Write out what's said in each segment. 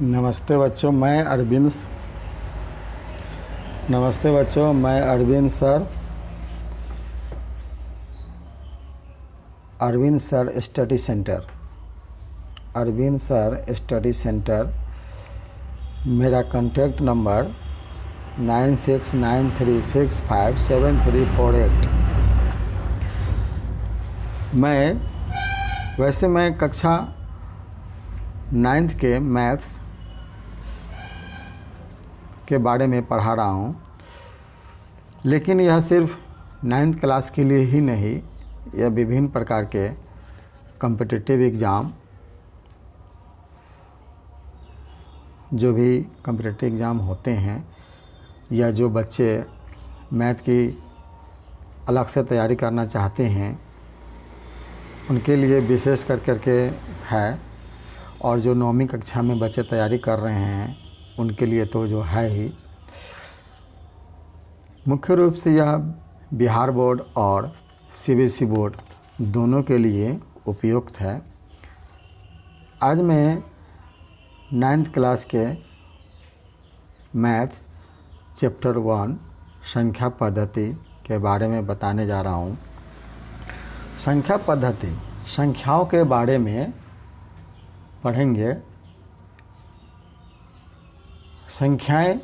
नमस्ते बच्चों, मैं Arvind sir Arvind sir study centre. मेरा कॉन्टैक्ट नंबर 9693657348। मैं कक्षा 9th के मैथ्स के बारे में पढ़ा रहा हूँ, लेकिन यह सिर्फ 9th क्लास के लिए ही नहीं, यह विभिन्न प्रकार के कॉम्पिटिटिव एग्ज़ाम, जो भी कॉम्पिटिटिव एग्ज़ाम होते हैं या जो बच्चे मैथ की अलग से तैयारी करना चाहते हैं, उनके लिए विशेष करके है। और जो 9वीं कक्षा में बच्चे तैयारी कर रहे हैं, उनके लिए तो जो है ही। मुख्य रूप से यह बिहार बोर्ड और सीबीएसई बोर्ड दोनों के लिए उपयुक्त है। आज मैं 9th क्लास के मैथ्स चैप्टर 1 संख्या पद्धति के बारे में बताने जा रहा हूँ। संख्या पद्धति, संख्याओं के बारे में पढ़ेंगे। संख्याएं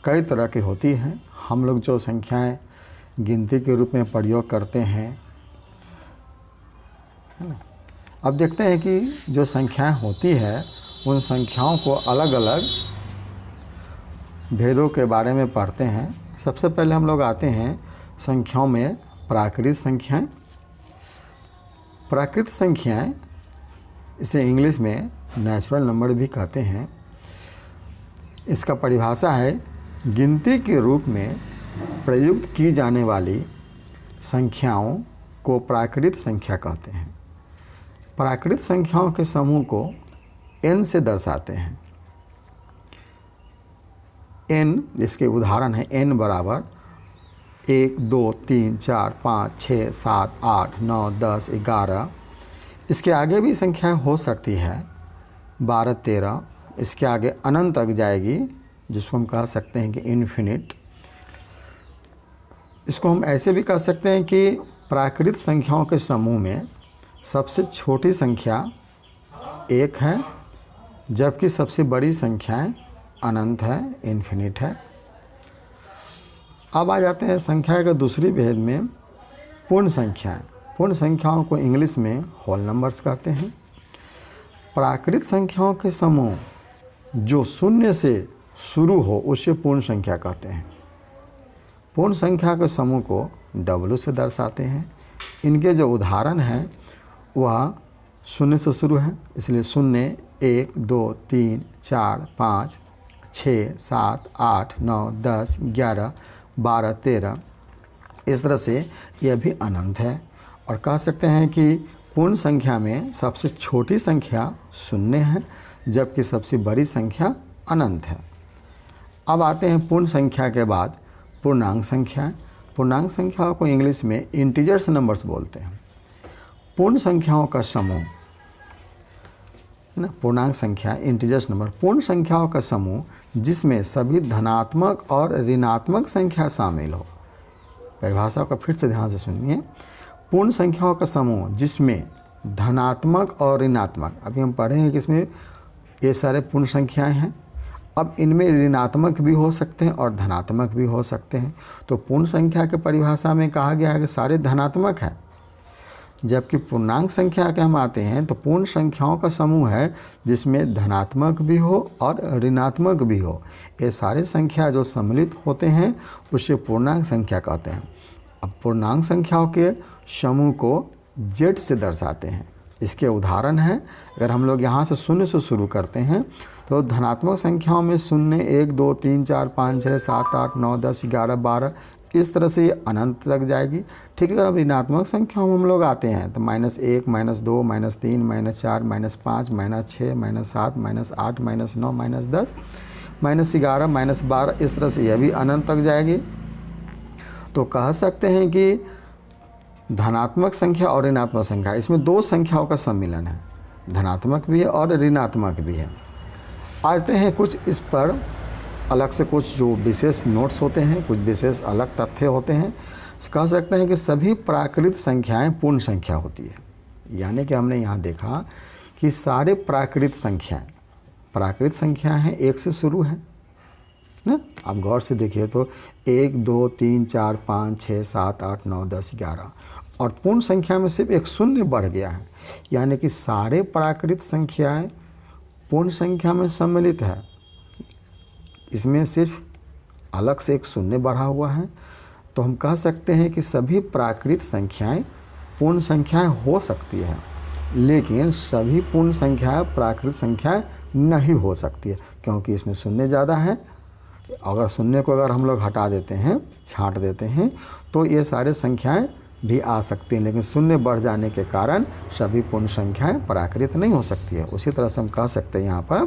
कई तरह की होती हैं। हम लोग जो संख्याएं गिनती के रूप में प्रयोग करते हैं, है ना। अब देखते हैं कि जो संख्याएं होती है, उन संख्याओं को अलग अलग भेदों के बारे में पढ़ते हैं। सबसे पहले हम लोग आते हैं संख्याओं में प्राकृत संख्याएं। प्राकृत संख्याएं, इसे इंग्लिश में नेचुरल नंबर भी कहते हैं। इसका परिभाषा है गिनती के रूप में प्रयुक्त की जाने वाली संख्याओं को प्राकृत संख्या कहते हैं। प्राकृत संख्याओं के समूह को n से दर्शाते हैं। n, जिसके उदाहरण है n बराबर 1, 2, 3, 4, 5, 6, 7, 8, 9, 10, 11। इसके आगे भी संख्या हो सकती है 12, 13। इसके आगे अनंत तक जाएगी, जिसको हम कह सकते हैं कि इन्फिनिट। इसको हम ऐसे भी कह सकते हैं कि प्राकृत संख्याओं के समूह में सबसे छोटी संख्या 1 है, जबकि सबसे बड़ी संख्याएं अनंत है, इन्फिनिट है। अब आ जाते हैं संख्या के दूसरी भेद में पूर्ण संख्याएं। पूर्ण संख्याओं को इंग्लिश में होल नंबर्स कहते हैं। प्राकृत संख्याओं के समूह जो शून्य से शुरू हो, उसे पूर्ण संख्या कहते हैं। पूर्ण संख्या के समूह को W से दर्शाते हैं। इनके जो उदाहरण हैं वह शून्य से शुरू है, इसलिए 0, 1, 2, 3, 4, 5, 6, 7, 8, 9, 10, 11, 12, 13। इस तरह से यह भी अनंत है। और कह सकते हैं कि पूर्ण संख्या में सबसे छोटी संख्या 0 है, जबकि सबसे बड़ी संख्या अनंत है। अब आते हैं पूर्ण संख्या के बाद पूर्णांक संख्या। पूर्णांक संख्याओं को इंग्लिश में इंटीजर्स नंबर्स बोलते हैं। पूर्ण संख्याओं का समूह, है ना, पूर्णांक संख्या, इंटीजर्स नंबर। पूर्ण संख्याओं का समूह जिसमें सभी धनात्मक और ऋणात्मक संख्या शामिल हो। परिभाषा को फिर से ध्यान से सुनिए। पूर्ण संख्याओं का समूह जिसमें धनात्मक और ऋणात्मक, अभी हम पढ़ेंगे कि इसमें ये सारे पूर्ण संख्याएं हैं। अब इनमें ऋणात्मक भी हो सकते हैं और धनात्मक भी हो सकते हैं। तो पूर्ण संख्या के परिभाषा में कहा गया है कि सारे धनात्मक हैं, जबकि पूर्णांक संख्या के हम आते हैं तो पूर्ण संख्याओं का समूह है जिसमें धनात्मक भी हो और ऋणात्मक भी हो। ये सारे संख्या जो सम्मिलित होते हैं उसे पूर्णांक संख्या कहते हैं। अब पूर्णांक संख्याओं के समूह को Z से दर्शाते हैं। इसके उदाहरण हैं, अगर हम लोग यहाँ से 0 से शुरू करते हैं तो धनात्मक संख्याओं में 0, 1, 2, 3, 4, 5, 6, 7, 8, 9, 10, 11, 12, इस तरह से ये अनंत तक जाएगी। ठीक है। अब ऋणात्मक संख्याओं में हम लोग आते हैं तो -1, -2, -3, -4, -5, -6, -7, -8, -9, -10, -11, -12, इस तरह से यह भी अनंत तक जाएगी। तो कह सकते हैं कि धनात्मक संख्या और ऋणात्मक संख्या, इसमें दो संख्याओं का सम्मिलन है, धनात्मक भी है और ऋणात्मक भी है। आते हैं कुछ इस पर अलग से कुछ जो विशेष नोट्स होते हैं, कुछ विशेष अलग तथ्य होते हैं। कह सकते हैं कि सभी प्राकृत संख्याएं पूर्ण संख्या होती है। यानी कि हमने यहाँ देखा कि सारे प्राकृत संख्याएं हैं, एक से शुरू है ना। आप गौर से देखिए तो 1 2 3 4 5 6 7 8 9 10 11 और पूर्ण संख्या में सिर्फ एक शून्य बढ़ गया है। यानी कि सारे प्राकृत संख्याएं पूर्ण संख्या में सम्मिलित है, इसमें सिर्फ अलग से एक शून्य बढ़ा हुआ है। तो हम कह सकते हैं कि सभी प्राकृत संख्याएं पूर्ण संख्याएं हो सकती है, लेकिन सभी पूर्ण संख्याएं प्राकृत संख्याएं नहीं हो सकती है, क्योंकि इसमें शून्य ज़्यादा है। अगर शून्य को अगर हम लोग हटा देते हैं, छांट देते हैं, तो ये सारे संख्याएं भी आ सकती हैं, लेकिन शून्य बढ़ जाने के कारण सभी पूर्ण संख्याएं प्राकृत नहीं हो सकती है। उसी तरह से हम कह सकते हैं यहाँ पर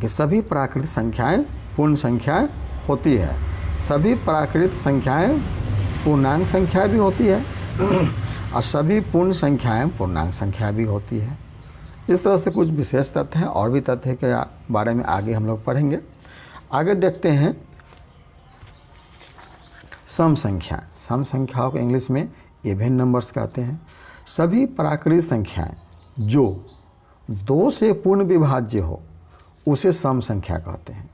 कि सभी प्राकृत संख्याएं पूर्ण संख्याएं होती है, सभी प्राकृत संख्याएं पूर्णांक संख्या भी होती है और सभी पूर्ण संख्याएं पूर्णांक संख्या भी होती है। इस तरह से कुछ विशेष तथ्य हैं, और भी तथ्य के बारे में आगे हम लोग पढ़ेंगे। आगे देखते हैं सम संख्या। सम संख्याओं को इंग्लिश में इवन नंबर्स कहते हैं। सभी प्राकृत संख्याएं जो 2 से पूर्ण विभाज्य हो उसे सम संख्या कहते हैं।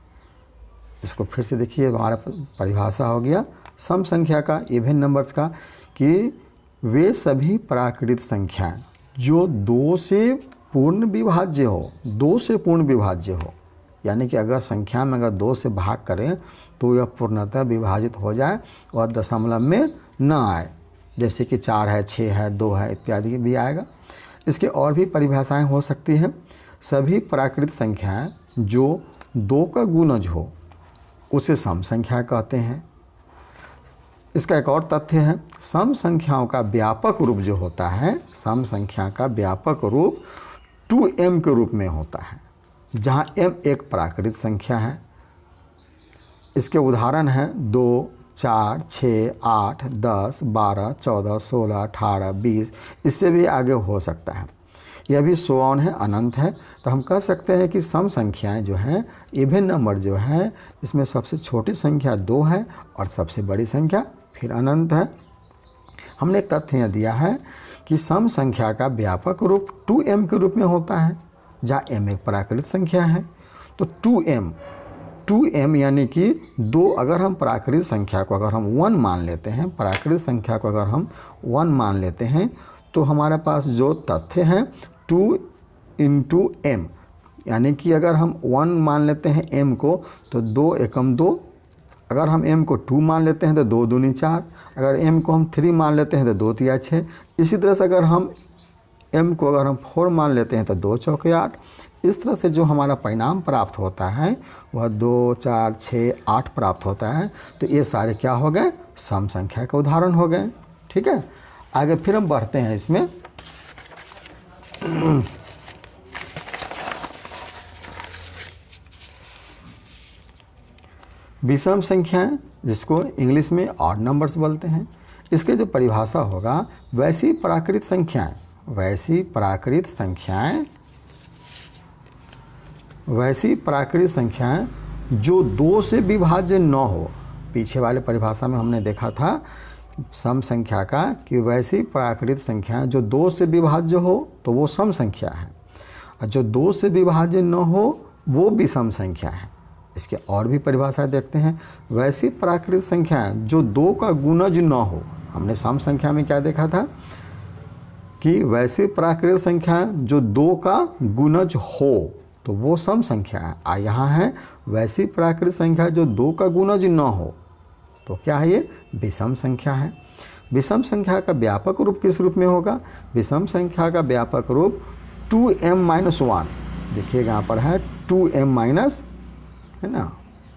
इसको फिर से देखिए, हमारा परिभाषा हो गया सम संख्या का, इवन नंबर्स का, कि वे सभी प्राकृत संख्याएं जो 2 से पूर्ण विभाज्य हो, 2 से पूर्ण विभाज्य हो। यानी कि अगर संख्या में अगर 2 से भाग करें तो यह पूर्णतः विभाजित हो जाए और दशमलव में न आए, जैसे कि 4 है, 6 है, 2 है इत्यादि भी आएगा। इसके और भी परिभाषाएं हो सकती हैं। सभी प्राकृत संख्याएं जो 2 का गुणज हो उसे सम संख्या कहते हैं। इसका एक और तथ्य है, सम संख्याओं का व्यापक रूप जो होता है, सम संख्या का व्यापक रूप 2m के रूप में होता है, जहाँ m एक प्राकृत संख्या है। इसके उदाहरण हैं 2 4 6 8 10 12 14 16 18 20, इससे भी आगे हो सकता है। यह भी सो ऑन है, अनंत है। तो हम कह सकते हैं कि सम संख्याएं जो हैं, इवन नंबर जो है, इसमें सबसे छोटी संख्या 2 है और सबसे बड़ी संख्या फिर अनंत है। हमने एक तथ्य दिया है कि सम संख्या का व्यापक रूप 2m के रूप में होता है, जहाँ m एक प्राकृत संख्या है। तो 2m यानी कि 2, अगर हम प्राकृत संख्या को अगर हम 1 मान लेते हैं, प्राकृत संख्या को अगर हम 1 मान लेते हैं, तो हमारे पास जो तथ्य हैं 2 × m, यानी कि अगर हम 1 मान लेते हैं m को तो 2 एकम 2, अगर हम m को 2 मान लेते हैं तो 2 दूनी 4, अगर m को हम 3 मान लेते हैं तो 2 तिया 6। इसी तरह से अगर हम m को अगर हम 4 मान लेते हैं तो 2 चौके 8। इस तरह से जो हमारा परिणाम प्राप्त होता है वह 2 4 6 8 प्राप्त होता है। तो ये सारे क्या हो गए, सम संख्या के उदाहरण हो गए। ठीक है, आगे फिर हम बढ़ते हैं इसमें। विषम संख्याएं, जिसको इंग्लिश में ऑड नंबर्स बोलते हैं, इसके जो परिभाषा होगा, वैसी प्राकृत संख्याएं जो 2 से विभाज्य न हो। पीछे वाले परिभाषा में हमने देखा था सम संख्या का कि वैसी प्राकृत संख्याएं जो 2 से विभाज्य हो तो वो सम संख्या है, और जो 2 से विभाज्य न हो वो विषम संख्या है। इसके और भी परिभाषा देखते हैं। वैसी प्राकृत संख्याएं जो 2 का गुणज न हो। हमने सम संख्या में क्या देखा था कि वैसी प्राकृत संख्याएं जो 2 का गुणज हो तो वो सम संख्या है। यहाँ है वैसी प्राकृत संख्या जो 2 का गुणज न हो, तो क्या है ये, विषम संख्या है। विषम संख्या का व्यापक रूप किस रूप में होगा, विषम संख्या का व्यापक रूप 2m-1, देखिएगा यहाँ पर है 2m- है ना,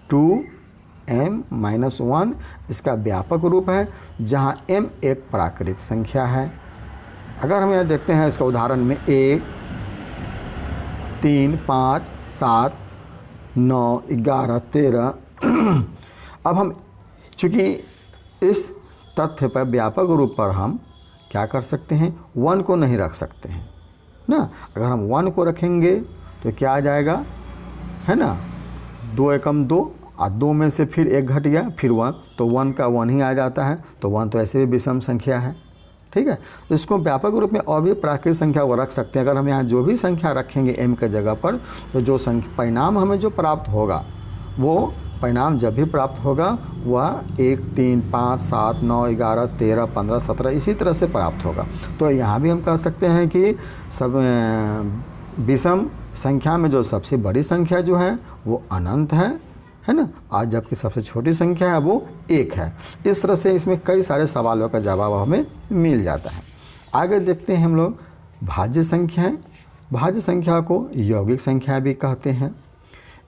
2m-1 इसका व्यापक रूप है, जहाँ m एक प्राकृत संख्या है। अगर हम यहाँ देखते हैं इसका उदाहरण में 1 3 5 7 9 11 13 अब हम चूँकि इस तथ्य पर व्यापक रूप पर हम क्या कर सकते हैं, 1 को नहीं रख सकते हैं ना। अगर हम 1 को रखेंगे तो क्या आ जाएगा, है ना, 2 एकम 2 और 2 में से फिर 1 घट गया, फिर 1, तो 1 का 1 ही आ जाता है। तो 1 तो ऐसे भी विषम संख्या है, ठीक है। तो इसको व्यापक रूप में और भी प्राकृतिक संख्या को रख सकते हैं। अगर हम यहाँ जो भी संख्या रखेंगे m के जगह पर, तो जो परिणाम हमें जो प्राप्त होगा, वो परिणाम जब भी प्राप्त होगा वह 1, 3, 5, 7, 9, 11, 13, 15, 17 इसी तरह से प्राप्त होगा। तो यहाँ भी हम कह सकते हैं कि सब विषम संख्या में जो सबसे बड़ी संख्या जो है वो अनंत है ना, आज जबकि सबसे छोटी संख्या है वो 1 है। इस तरह से इसमें कई सारे सवालों का जवाब हमें मिल जाता है। आगे देखते हैं हम लोग भाज्य संख्याएं। भाज्य संख्या को यौगिक संख्या भी कहते हैं।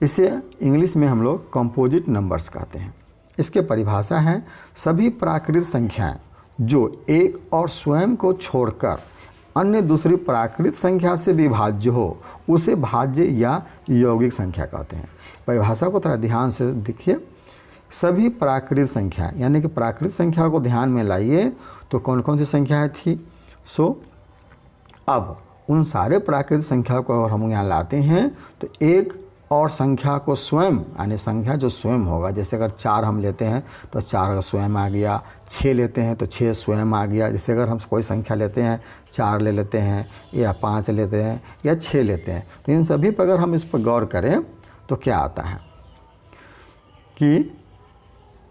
इसे इंग्लिश में हम लोग कंपोजिट नंबर्स कहते हैं। इसके परिभाषा है सभी प्राकृतिक संख्याएं जो एक और स्वयं को छोड़कर अन्य दूसरी प्राकृतिक संख्या से विभाज्य हो उसे भाज्य या यौगिक संख्या कहते हैं। परिभाषा को थोड़ा ध्यान से देखिए। सभी प्राकृतिक संख्या यानी कि प्राकृतिक संख्या को ध्यान में लाइए तो कौन कौन सी संख्याएं थी। अब उन सारे प्राकृतिक संख्या को अगर हम यहाँ लाते हैं तो एक और संख्या को स्वयं यानी संख्या जो स्वयं होगा, जैसे अगर 4 हम लेते हैं तो 4 का स्वयं आ गया, 6 लेते हैं तो 6 स्वयं आ गया। जैसे अगर हम कोई संख्या लेते हैं 4 ले लेते हैं या 5 लेते हैं या 6 लेते हैं, तो इन सभी पर अगर हम इस पर गौर करें तो क्या आता है कि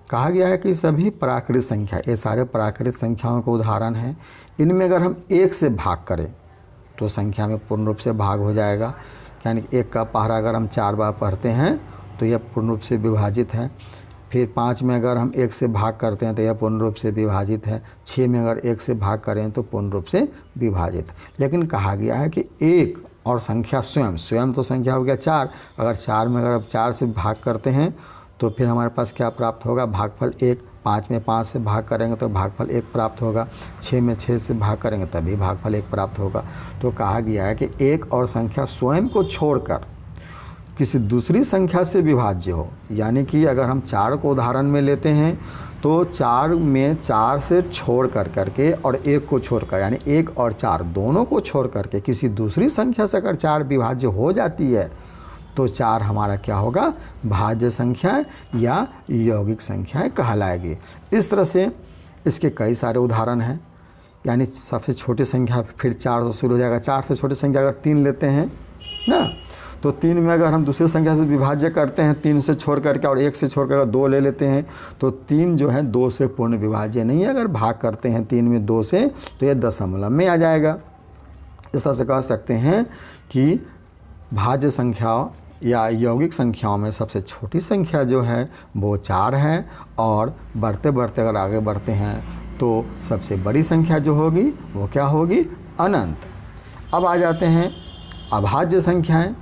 कहा गया है कि सभी प्राकृतिक संख्या, ये सारे प्राकृतिक संख्याओं का उदाहरण है। इनमें अगर हम 1 से भाग करें तो संख्या में पूर्ण रूप से भाग हो जाएगा। यानी 1 का पहाड़ा अगर हम 4 बार पढ़ते हैं तो यह पूर्ण रूप से विभाजित है। फिर 5 में अगर हम 1 से भाग करते हैं तो यह पूर्ण रूप से विभाजित है। 6 में अगर 1 से भाग करें तो पूर्ण रूप से विभाजित। लेकिन कहा गया है कि 1 और संख्या स्वयं तो संख्या हो गया 4, अगर 4 में अगर आप 4 से भाग करते हैं तो फिर हमारे पास क्या प्राप्त होगा, भागफल 1। 5 में 5 से भाग करेंगे तो भागफल 1 प्राप्त होगा। 6 में 6 से भाग करेंगे तभी भागफल 1 प्राप्त होगा। तो कहा गया है कि एक और संख्या स्वयं को छोड़कर किसी दूसरी संख्या से विभाज्य हो। यानी कि अगर हम 4 को उदाहरण में लेते हैं तो 4 में 4 से छोड़ करके और 1 को छोड़कर, यानी 1 और 4 दोनों को छोड़ करके किसी दूसरी संख्या से अगर 4 विभाज्य हो जाती है तो 4 हमारा क्या होगा, भाज्य संख्या या यौगिक संख्याएं कहलाएगी। इस तरह से इसके कई सारे उदाहरण हैं। यानी सबसे छोटी संख्या फिर 4 से शुरू हो जाएगा। 4 से छोटी संख्या अगर 3 लेते हैं ना, तो 3 में अगर हम दूसरी संख्या से विभाज्य करते हैं 3 से छोड़ करके और 1 से छोड़ कर 2 ले लेते हैं तो 3 जो है 2 से पूर्ण विभाज्य नहीं है। अगर भाग करते हैं 3 में 2 से तो यह दशमलव में आ जाएगा। इस तरह से कह सकते हैं कि भाज्य संख्या या यौगिक संख्याओं में सबसे छोटी संख्या जो है वो 4 है, और बढ़ते बढ़ते अगर आगे बढ़ते हैं तो सबसे बड़ी संख्या जो होगी वो क्या होगी, अनंत। अब आ जाते हैं अभाज्य संख्याएं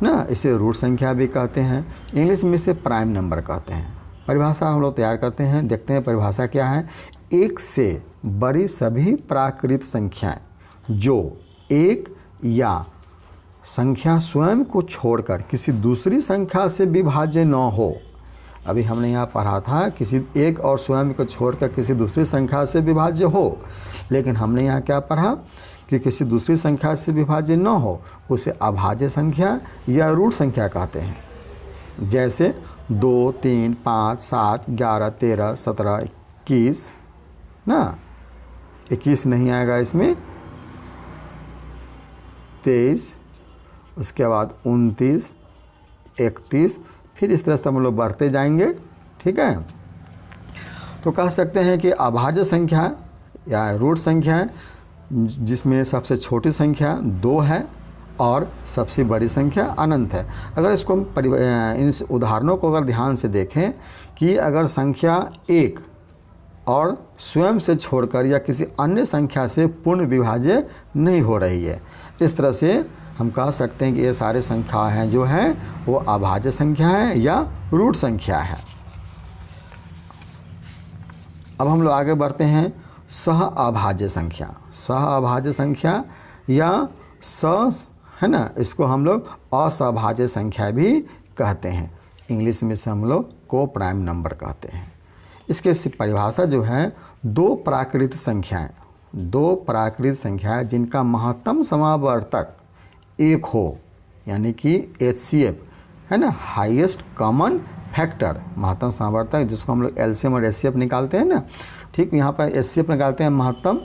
ना, इसे रूट संख्या भी कहते हैं। इंग्लिश में इसे प्राइम नंबर कहते हैं। परिभाषा हम लोग तैयार करते हैं, देखते हैं परिभाषा क्या है। 1 से बड़ी सभी प्राकृतिक संख्याएं जो 1 या संख्या स्वयं को छोड़कर किसी दूसरी संख्या से विभाज्य न हो। अभी हमने यहाँ पढ़ा था किसी एक और स्वयं को छोड़कर किसी दूसरी संख्या से विभाज्य हो, लेकिन हमने यहाँ क्या पढ़ा कि किसी दूसरी संख्या से विभाज्य न हो उसे अभाज्य संख्या या रूट संख्या कहते हैं। जैसे 2, 3, 5, 7, 11, 13, 17, 21 ना, 21 नहीं आएगा इसमें, 23, उसके बाद 29, 31, फिर इस तरह से हम लोग बढ़ते जाएंगे। ठीक है, तो कह सकते हैं कि अभाज्य संख्या या रूट संख्या जिसमें सबसे छोटी संख्या 2 है और सबसे बड़ी संख्या अनंत है। अगर इसको इन उदाहरणों को अगर ध्यान से देखें कि अगर संख्या 1 और स्वयं से छोड़कर या किसी अन्य संख्या से पूर्ण विभाज्य नहीं हो रही है, इस तरह से हम कह सकते हैं कि ये सारे संख्या हैं जो हैं वो अभाज्य संख्या है या रूट संख्या है। अब हम लोग आगे बढ़ते हैं सह अभाज्य संख्या। सह अभाज्य संख्या या है ना, इसको हम लोग असहभाज्य संख्या भी कहते हैं। इंग्लिश में से हम लोग को प्राइम नंबर कहते हैं। इसके परिभाषा जो है 2 प्राकृतिक संख्याएं जिनका महत्तम समावर्तक 1 हो, यानी कि HCF है ना, हाईएस्ट कॉमन फैक्टर, महत्तम समावर्तक, जिसको हम लोग एलसीएम और एचसीएफ निकालते हैं ना, ठीक, यहाँ पर एचसीएफ निकालते हैं महत्तम।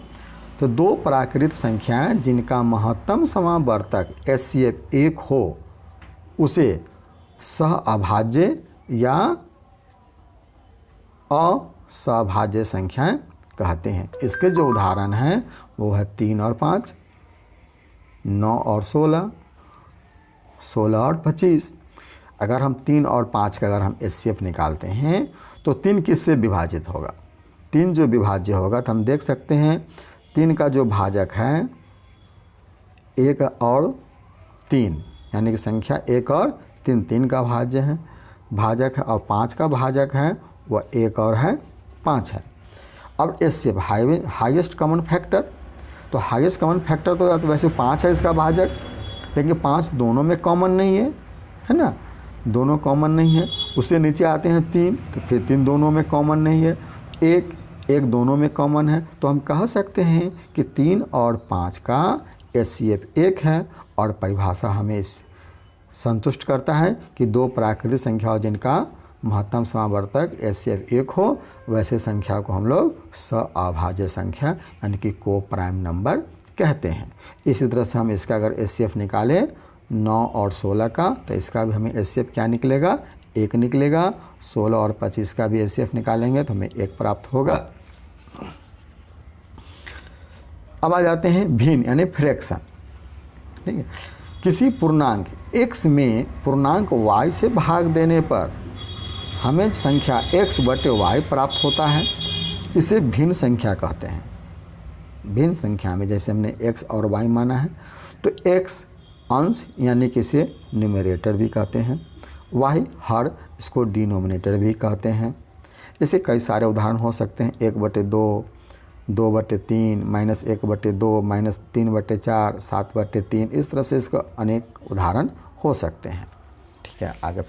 तो दो प्राकृत संख्याएं जिनका महत्तम समावर्तक HCF 1 हो उसे सह अभाज्य या असहभाज्य संख्याएं कहते हैं। इसके जो उदाहरण हैं वो है 3 और 5, 9 और 16, 16 और 25। अगर हम 3 और 5 का अगर हम HCF निकालते हैं तो 3 किससे विभाजित होगा? 3 जो विभाज्य होगा तो हम देख सकते हैं 3 का जो भाजक है 1 और 3, यानी कि संख्या 1 और 3 3 का भाज्य है, भाजक है, और 5 का भाजक है वह 1 और है 5 है। अब HCF हाईएस्ट कॉमन फैक्टर, तो हाईएस्ट कॉमन फैक्टर तो वैसे 5 है इसका भाजक, लेकिन 5 दोनों में कॉमन नहीं है ना, दोनों कॉमन नहीं है। उससे नीचे आते हैं 3, तो फिर 3 दोनों में कॉमन नहीं है, 1 दोनों में कॉमन है। तो हम कह सकते हैं कि 3 और 5 का HCF 1 है, और परिभाषा हमें संतुष्ट करता है कि दो प्राकृतिक संख्याओं जिनका महत्तम समावर्तक HCF 1 हो वैसे संख्या को हम लोग सअभाज्य संख्या यानी कि को प्राइम नंबर कहते हैं। इसी तरह से हम इसका अगर HCF निकालें 9 और 16 का, तो इसका भी हमें HCF क्या निकलेगा? 1 निकलेगा। 16 और 25 का भी HCF निकालेंगे तो हमें 1 प्राप्त होगा। अब आ जाते हैं भिन्न यानी फ्रैक्शन, ठीक है। किसी पूर्णांक x में पूर्णांक y से भाग देने पर हमें संख्या x/y प्राप्त होता है, इसे भिन्न संख्या कहते हैं। भिन्न संख्या में जैसे हमने x और y माना है तो x अंश यानी कि इसे न्यूमरेटर भी कहते हैं, y हर इसको डिनोमिनेटर भी कहते हैं। ऐसे कई सारे उदाहरण हो सकते हैं, 1/2, 2/3, -1/2, -3/4, 7/3, इस तरह से इसका अनेक उदाहरण हो सकते हैं। ठीक है, आगे